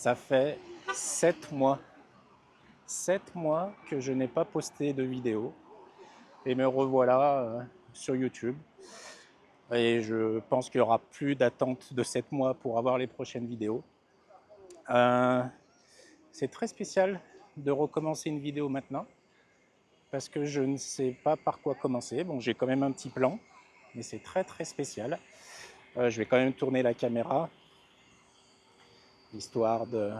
Ça fait 7 mois. 7 mois que je n'ai pas posté de vidéo. Et me revoilà sur YouTube. Et je pense qu'il n'y aura plus d'attente de 7 mois pour avoir les prochaines vidéos. C'est très spécial de recommencer une vidéo maintenant. Parce que je ne sais pas par quoi commencer. Bon, j'ai quand même un petit plan. Mais c'est très très spécial. Je vais quand même tourner la caméra. Histoire de...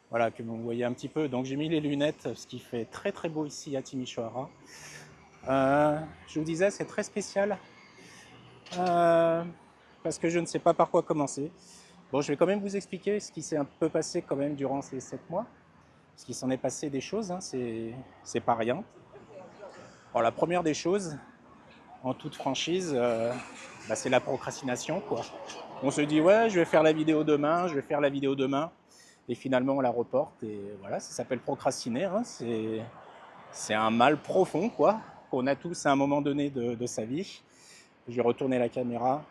Voilà, que vous voyez un petit peu. Donc j'ai mis les lunettes, ce qui fait très très beau ici à Timișoara. Je vous disais, c'est très spécial parce que je ne sais pas par quoi commencer. Bon, je vais quand même vous expliquer ce qui s'est un peu passé quand même durant ces 7 mois. Parce qu'il s'en est passé des choses, hein, c'est pas rien. Alors la première des choses, en toute franchise, c'est la procrastination, quoi. On se dit, ouais, je vais faire la vidéo demain, je vais faire la vidéo demain. Et finalement, on la reporte. Et voilà, ça s'appelle procrastiner. Hein, c'est un mal profond, quoi, qu'on a tous à un moment donné de sa vie. Je vais retourner la caméra,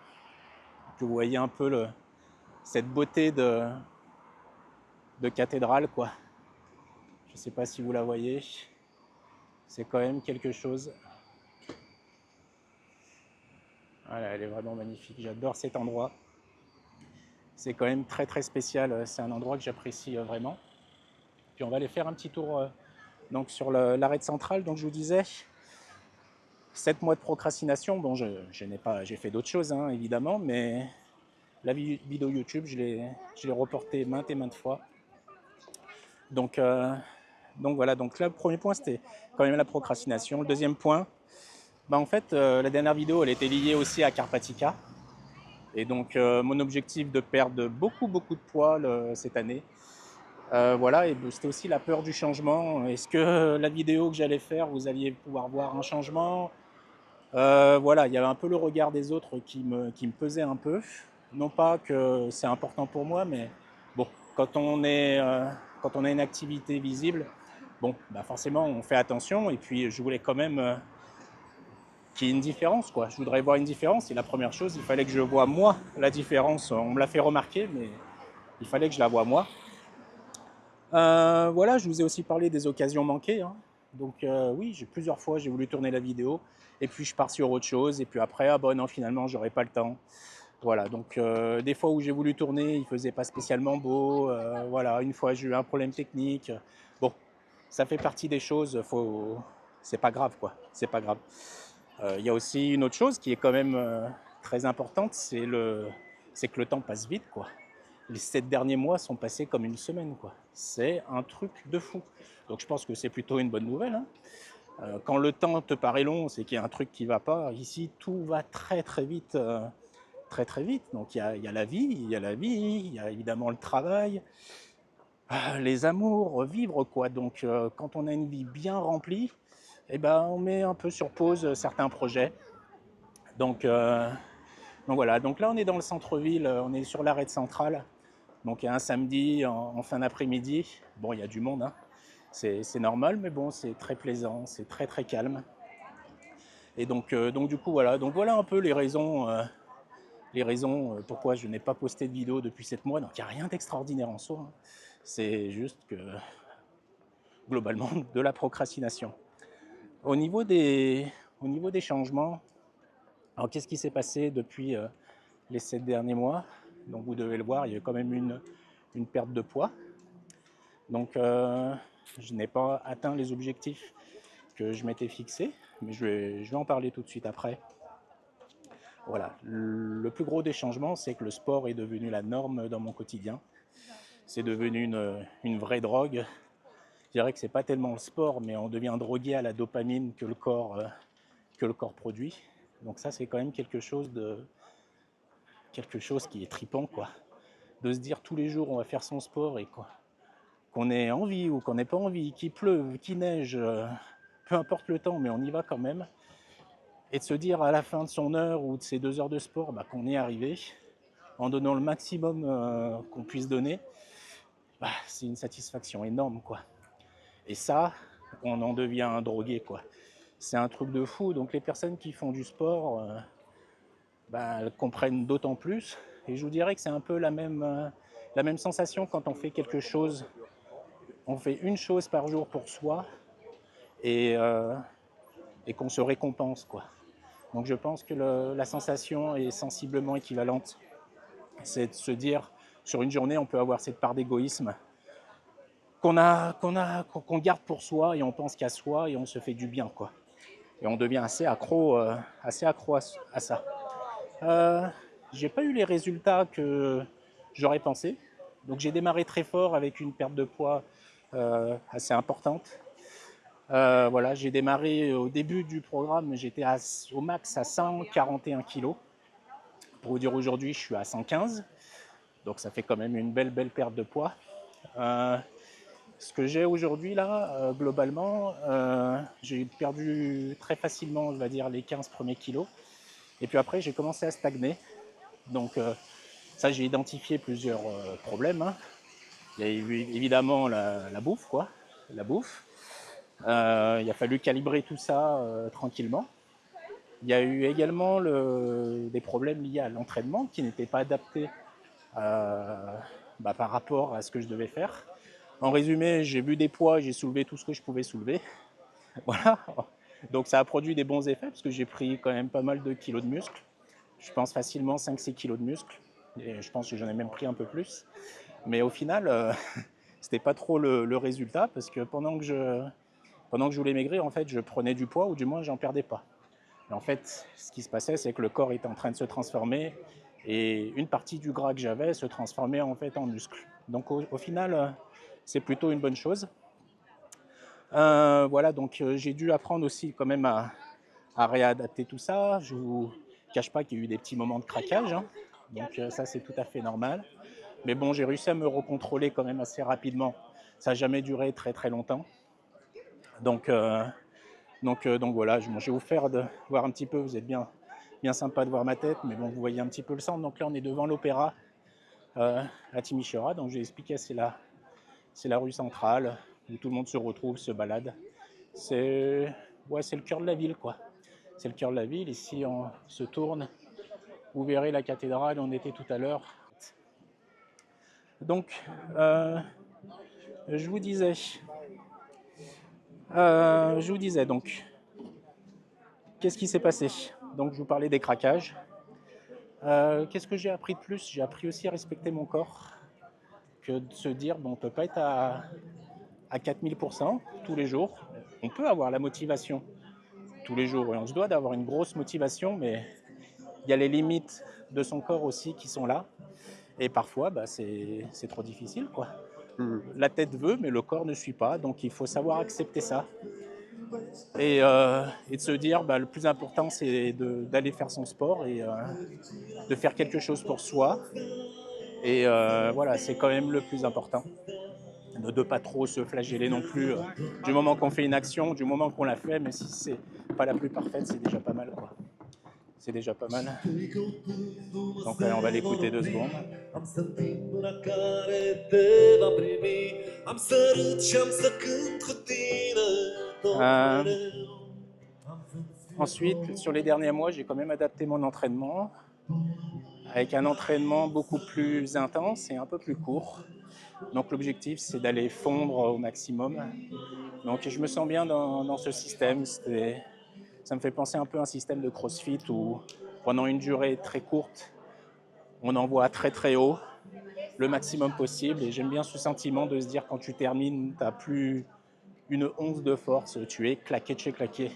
que vous voyez un peu cette beauté de cathédrale, quoi. Je ne sais pas si vous la voyez. C'est quand même quelque chose. Voilà, elle est vraiment magnifique. J'adore cet endroit. C'est quand même très très spécial. C'est un endroit que j'apprécie vraiment. Puis on va aller faire un petit tour donc sur l'arrêt centrale. Donc je vous disais, 7 mois de procrastination. Bon, j'ai fait d'autres choses, hein, évidemment, mais la vidéo YouTube, je l'ai reportée maintes et maintes fois. Donc voilà, donc là, le premier point, c'était quand même la procrastination. Le deuxième point, en fait, la dernière vidéo, elle était liée aussi à Carpatica. Et donc, mon objectif de perdre beaucoup, beaucoup de poids cette année. Voilà, et c'était aussi la peur du changement. Est-ce que la vidéo que j'allais faire, vous alliez pouvoir voir un changement? Voilà, il y avait un peu le regard des autres qui me pesait un peu. Non pas que c'est important pour moi, mais bon, quand on a une activité visible, bon, forcément, on fait attention. Et puis, je voulais quand même qu'il y ait une différence, quoi. Je voudrais voir une différence. Et la première chose, il fallait que je voie moi la différence. On me l'a fait remarquer, mais il fallait que je la voie moi. Voilà, je vous ai aussi parlé des occasions manquées. Hein. Donc oui, plusieurs fois j'ai voulu tourner la vidéo, et puis je pars sur autre chose, et puis après, ah bon non, finalement, j'aurais pas le temps. Voilà, donc des fois où j'ai voulu tourner, il faisait pas spécialement beau. Voilà, une fois j'ai eu un problème technique. Bon, ça fait partie des choses, c'est pas grave, quoi. C'est pas grave. Il y a aussi une autre chose qui est quand même très importante, c'est que le temps passe vite, quoi. Les 7 derniers mois sont passés comme une semaine, quoi. C'est un truc de fou. Donc je pense que c'est plutôt une bonne nouvelle. Hein. Quand le temps te paraît long, c'est qu'il y a un truc qui ne va pas. Ici, tout va très très vite. Très très vite. Donc il y a la vie, il y a évidemment le travail, les amours, vivre, quoi. Donc quand on a une vie bien remplie, eh ben, on met un peu sur pause certains projets. Donc voilà, donc là on est dans le centre-ville, on est sur l'arrêt centrale. Donc il y a un samedi en fin d'après-midi. Bon, il y a du monde, hein. C'est normal, mais bon, c'est très plaisant, c'est très très calme. Et donc du coup, voilà. Donc voilà un peu les raisons pourquoi je n'ai pas posté de vidéo depuis 7 mois. Donc il n'y a rien d'extraordinaire en soi. Hein. C'est juste que, globalement, de la procrastination. Au niveau des changements, alors qu'est-ce qui s'est passé depuis les 7 derniers mois? Donc vous devez le voir, il y a quand même une perte de poids. Donc je n'ai pas atteint les objectifs que je m'étais fixés, mais je vais en parler tout de suite après. Voilà, le plus gros des changements, c'est que le sport est devenu la norme dans mon quotidien. C'est devenu une vraie drogue. Je dirais que c'est pas tellement le sport, mais on devient drogué à la dopamine que le corps produit. Donc ça, c'est quand même quelque chose qui est tripant, quoi. De se dire tous les jours on va faire son sport, et quoi, qu'on ait envie ou qu'on n'ait pas envie, qu'il pleuve, qu'il neige, peu importe le temps, mais on y va quand même. Et de se dire à la fin de son heure ou de ses 2 heures de sport qu'on est arrivé, en donnant le maximum qu'on puisse donner, c'est une satisfaction énorme, quoi. Et ça, on en devient un drogué, quoi. C'est un truc de fou. Donc les personnes qui font du sport, elles comprennent d'autant plus. Et je vous dirais que c'est un peu la même la même sensation quand on fait quelque chose, on fait une chose par jour pour soi et, et qu'on se récompense, quoi. Donc je pense que la sensation est sensiblement équivalente. C'est de se dire, sur une journée, on peut avoir cette part d'égoïsme qu'on garde pour soi et on pense qu'à soi et on se fait du bien, quoi. Et on devient assez accro à ça. J'ai pas eu les résultats que j'aurais pensé. Donc j'ai démarré très fort avec une perte de poids assez importante. Voilà, j'ai démarré au début du programme, j'étais au max à 141 kg. Pour vous dire, aujourd'hui, je suis à 115. Donc ça fait quand même une belle perte de poids. Ce que j'ai aujourd'hui, là, globalement, j'ai perdu très facilement, je vais dire, les 15 premiers kilos. Et puis après, j'ai commencé à stagner. Donc ça, j'ai identifié plusieurs problèmes, hein. Il y a eu évidemment la bouffe, quoi. La bouffe. Il a fallu calibrer tout ça tranquillement. Il y a eu également des problèmes liés à l'entraînement qui n'étaient pas adaptés par rapport à ce que je devais faire. En résumé, j'ai vu des poids, j'ai soulevé tout ce que je pouvais soulever. Voilà. Donc ça a produit des bons effets parce que j'ai pris quand même pas mal de kilos de muscles. Je pense facilement 5-6 kilos de muscles. Et je pense que j'en ai même pris un peu plus. Mais au final, c'était pas trop le résultat parce que pendant que je voulais maigrir, en fait, je prenais du poids ou du moins j'en perdais pas. Et en fait, ce qui se passait, c'est que le corps était en train de se transformer et une partie du gras que j'avais se transformait en fait en muscle. Donc au final, c'est plutôt une bonne chose. Voilà, donc j'ai dû apprendre aussi quand même à réadapter tout ça. Je vous cache pas qu'il y a eu des petits moments de craquage, hein. Donc ça c'est tout à fait normal. Mais bon, j'ai réussi à me recontrôler quand même assez rapidement. Ça n'a jamais duré très longtemps. Donc voilà, je vais vous faire voir un petit peu, vous êtes bien sympa de voir ma tête, mais bon, vous voyez un petit peu le centre. Donc là, on est devant l'opéra à Timișoara. Donc j'ai expliqué, c'est la rue centrale où tout le monde se retrouve, se balade. C'est le cœur de la ville, quoi. C'est le cœur de la ville. Ici, on se tourne. Vous verrez la cathédrale où on était tout à l'heure. Donc, je vous disais, donc, qu'est-ce qui s'est passé? Donc, je vous parlais des craquages. Qu'est-ce que j'ai appris de plus? J'ai appris aussi à respecter mon corps, que de se dire, bon, on ne peut pas être à 4000% tous les jours. On peut avoir la motivation tous les jours et on se doit d'avoir une grosse motivation, mais il y a les limites de son corps aussi qui sont là. Et parfois, c'est trop difficile, quoi. La tête veut, mais le corps ne suit pas. Donc, il faut savoir accepter ça. Et de se dire, le plus important, c'est d'aller faire son sport et de faire quelque chose pour soi. Et voilà, c'est quand même le plus important. De ne pas trop se flageller non plus. Du moment qu'on fait une action, du moment qu'on l'a fait, mais si c'est pas la plus parfaite, c'est déjà pas mal, quoi. C'est déjà pas mal. Donc on va l'écouter 2 secondes. Ensuite, sur les derniers mois, j'ai quand même adapté mon entraînement avec un entraînement beaucoup plus intense et un peu plus court. Donc l'objectif, c'est d'aller fondre au maximum. Donc je me sens bien dans ce système. Ça me fait penser un peu à un système de CrossFit où pendant une durée très courte, on envoie très haut, le maximum possible. Et j'aime bien ce sentiment de se dire quand tu termines, tu n'as plus une once de force, tu es claqué de chez claqué.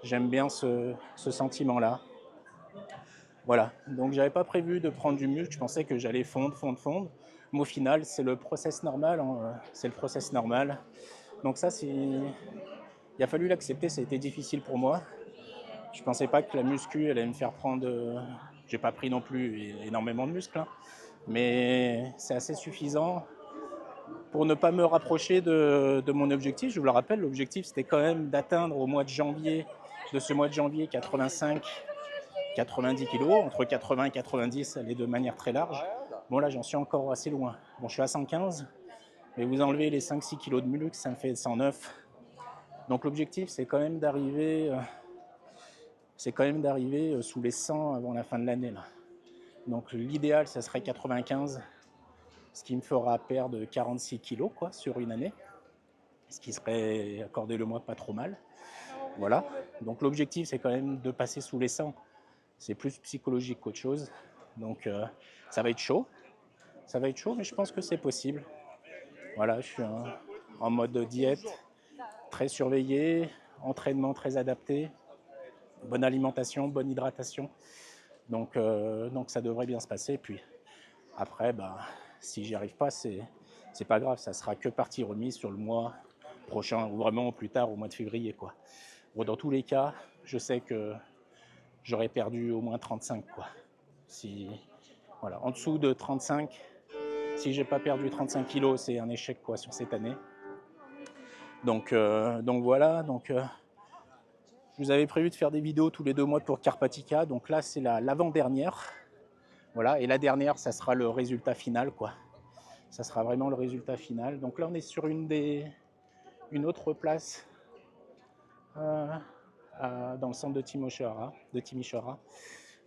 J'aime bien ce sentiment-là. Voilà, donc j'avais pas prévu de prendre du muscle, je pensais que j'allais fondre. Mais au final, c'est le process normal, hein. C'est le process normal. Donc ça, il a fallu l'accepter, ça a été difficile pour moi. Je pensais pas que la muscu allait me faire prendre... J'ai pas pris non plus énormément de muscles, hein, mais c'est assez suffisant pour ne pas me rapprocher de mon objectif. Je vous le rappelle, l'objectif c'était quand même d'atteindre au mois de janvier, 85 90 kg, entre 80 et 90, aller de manière très large. Bon là, j'en suis encore assez loin. Bon, je suis à 115, mais vous enlevez les 5-6 kg de muscle, ça me fait 109. Donc l'objectif, c'est quand même d'arriver sous les 100 avant la fin de l'année, là. Donc l'idéal, ça serait 95. ce qui me fera perdre 46 kilos quoi, sur une année, ce qui serait, accordez-le-moi, pas trop mal. Voilà, donc l'objectif c'est quand même de passer sous les 100. C'est plus psychologique qu'autre chose, donc ça va être chaud, mais je pense que c'est possible. Voilà, je suis en mode diète, très surveillé, entraînement très adapté, bonne alimentation, bonne hydratation, donc ça devrait bien se passer. Puis après, si j'y arrive pas, c'est pas grave, ça sera que partie remise sur le mois prochain, ou vraiment plus tard, au mois de février, quoi. Bon, dans tous les cas, je sais que j'aurais perdu au moins 35, quoi. Voilà, en dessous de 35, si j'ai pas perdu 35 kilos, c'est un échec, quoi, sur cette année. Donc voilà, je vous avais prévu de faire des vidéos tous les 2 mois pour Carpatica, donc là c'est l'avant-dernière. Voilà, et la dernière, ça sera le résultat final, quoi. Ça sera vraiment le résultat final. Donc là, on est sur une autre place dans le centre de Timișoara.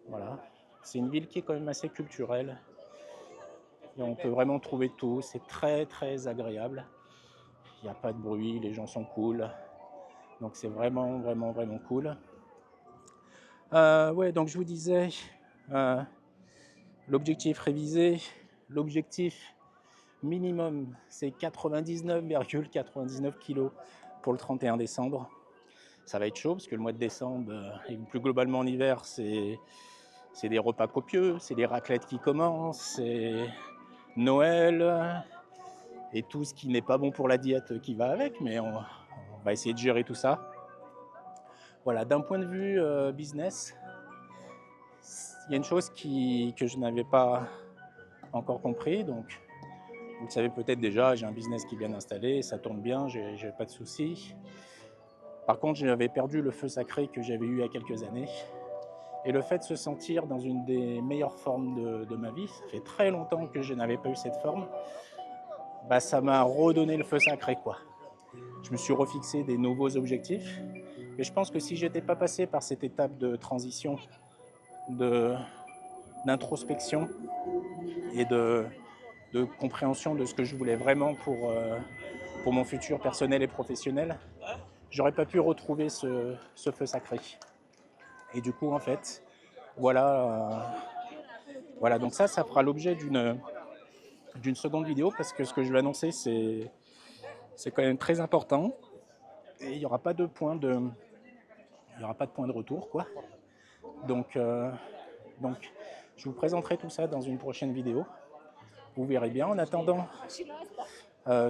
Voilà. C'est une ville qui est quand même assez culturelle. Et on peut vraiment trouver tout. C'est très, très agréable. Il n'y a pas de bruit, les gens sont cool. Donc c'est vraiment, vraiment, vraiment cool. Ouais, donc je vous disais, l'objectif révisé, l'objectif minimum, c'est 99,99 kg pour le 31 décembre. Ça va être chaud parce que le mois de décembre, et plus globalement en hiver, c'est des repas copieux, c'est les raclettes qui commencent, c'est Noël et tout ce qui n'est pas bon pour la diète qui va avec, mais on va essayer de gérer tout ça. Voilà, d'un point de vue business, il y a une chose que je n'avais pas encore compris, donc vous le savez peut-être déjà, j'ai un business qui est bien installé, ça tourne bien, j'ai pas de soucis. Par contre, j'avais perdu le feu sacré que j'avais eu il y a quelques années. Et le fait de se sentir dans une des meilleures formes de ma vie, ça fait très longtemps que je n'avais pas eu cette forme, ça m'a redonné le feu sacré, quoi. Je me suis refixé des nouveaux objectifs. Et je pense que si je n'étais pas passé par cette étape de transition, d'introspection et de compréhension de ce que je voulais vraiment pour mon futur personnel et professionnel, j'aurais pas pu retrouver ce feu sacré. Et du coup, en fait, voilà, donc ça fera l'objet d'une seconde vidéo, parce que ce que je vais annoncer, c'est quand même très important. Et il n'y aura pas de point de retour, quoi. Donc, je vous présenterai tout ça dans une prochaine vidéo. Vous verrez bien. En attendant,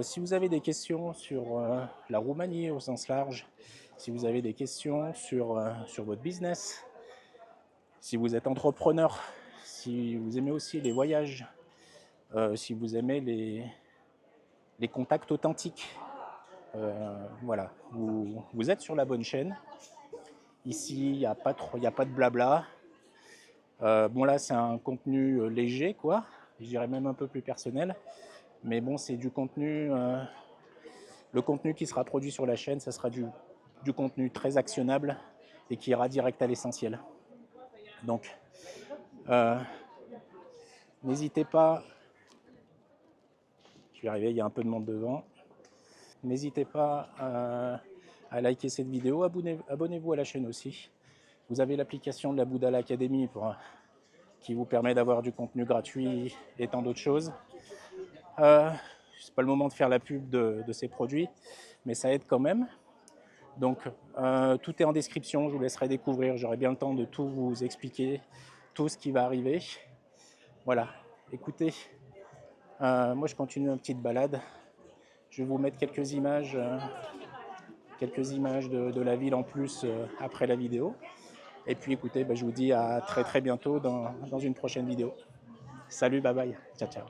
si vous avez des questions sur la Roumanie au sens large, si vous avez des questions sur votre business, si vous êtes entrepreneur, si vous aimez aussi les voyages, si vous aimez les contacts authentiques, voilà, vous êtes sur la bonne chaîne. Ici, il n'y a pas de blabla. Bon, là, c'est un contenu léger, quoi. Je dirais même un peu plus personnel. Mais bon, c'est du contenu... le contenu qui sera produit sur la chaîne, ça sera du contenu très actionnable et qui ira direct à l'essentiel. Donc, n'hésitez pas... Je vais arriver, il y a un peu de monde devant. N'hésitez pas à liker cette vidéo. Abonnez-vous à la chaîne aussi. Vous avez l'application de la Boudala Academy qui vous permet d'avoir du contenu gratuit et tant d'autres choses. C'est pas le moment de faire la pub de ces produits, mais ça aide quand même. Donc, tout est en description, je vous laisserai découvrir. J'aurai bien le temps de tout vous expliquer, tout ce qui va arriver. Voilà, écoutez, moi je continue ma petite balade. Je vais vous mettre quelques images de la ville en plus après la vidéo. Et puis écoutez, je vous dis à très très bientôt dans une prochaine vidéo. Salut, bye bye, ciao ciao.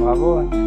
Bravo. Hein.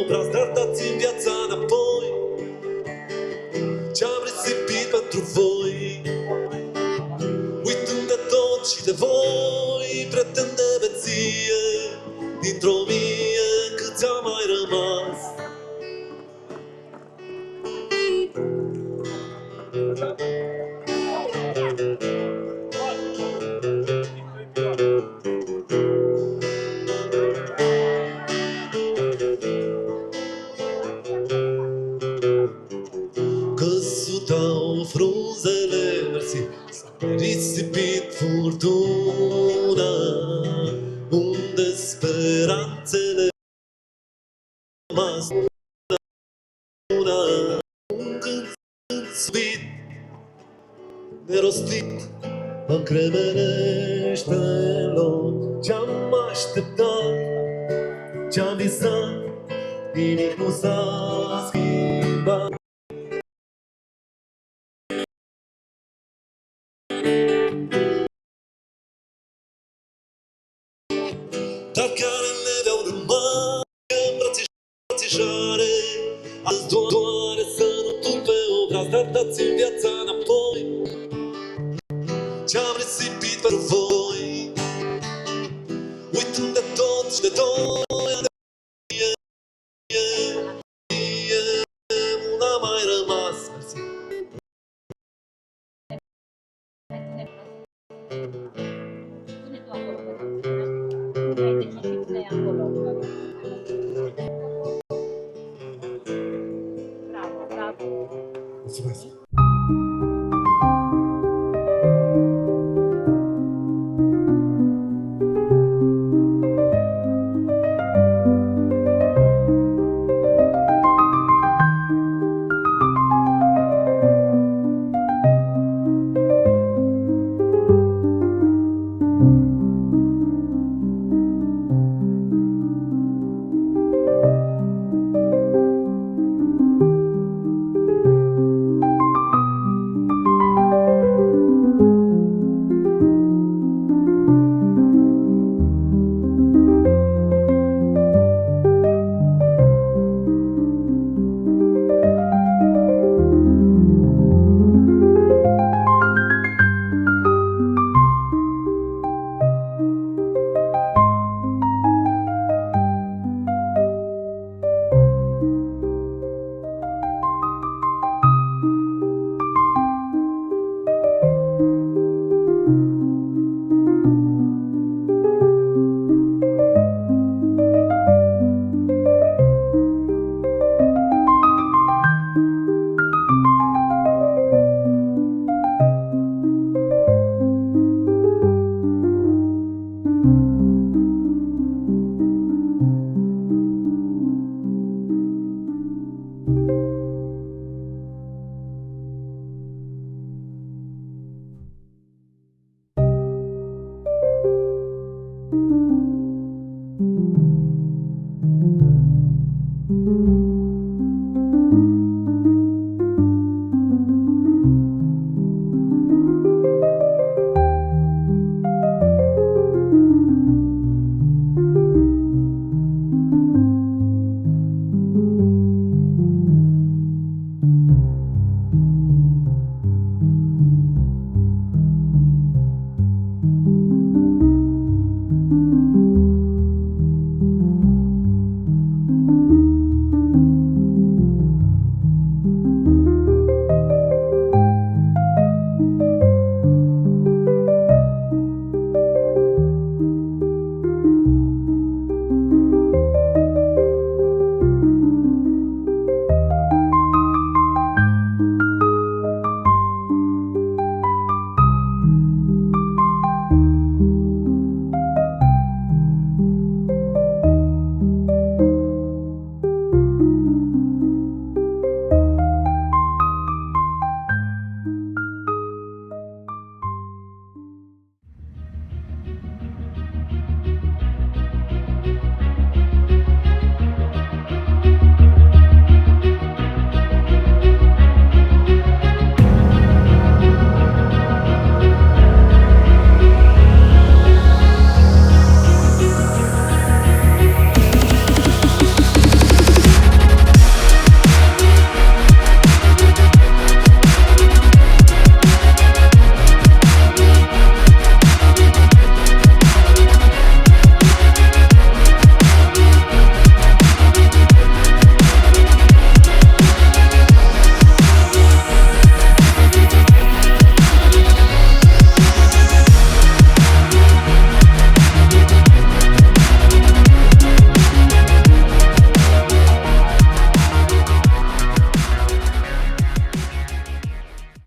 Obraz, dar dați-mi viața înapoi, ce-am risipit pentru voi. Uitând de tot și de voi, pretend de veție, dintr-o mie câți am mai rămas. Căsutau frunzele, mersi, s-a risipit furtuna, unde speranțele rămas una. Un gând subit, nerostit, mă cremenește în loc. Ce-am așteptat, ce-am visat, nimic nu s-a schimbat. Dar care neveau rămas îmbrățișare, azi doare să nu tulpe obraz, dar dați-mi viața înapoi, ce-am risipit pentru voi. Uitând de tot și de doi ani de vie, una mai rămas. Mersi. Bravo, bravo. Mulțumesc.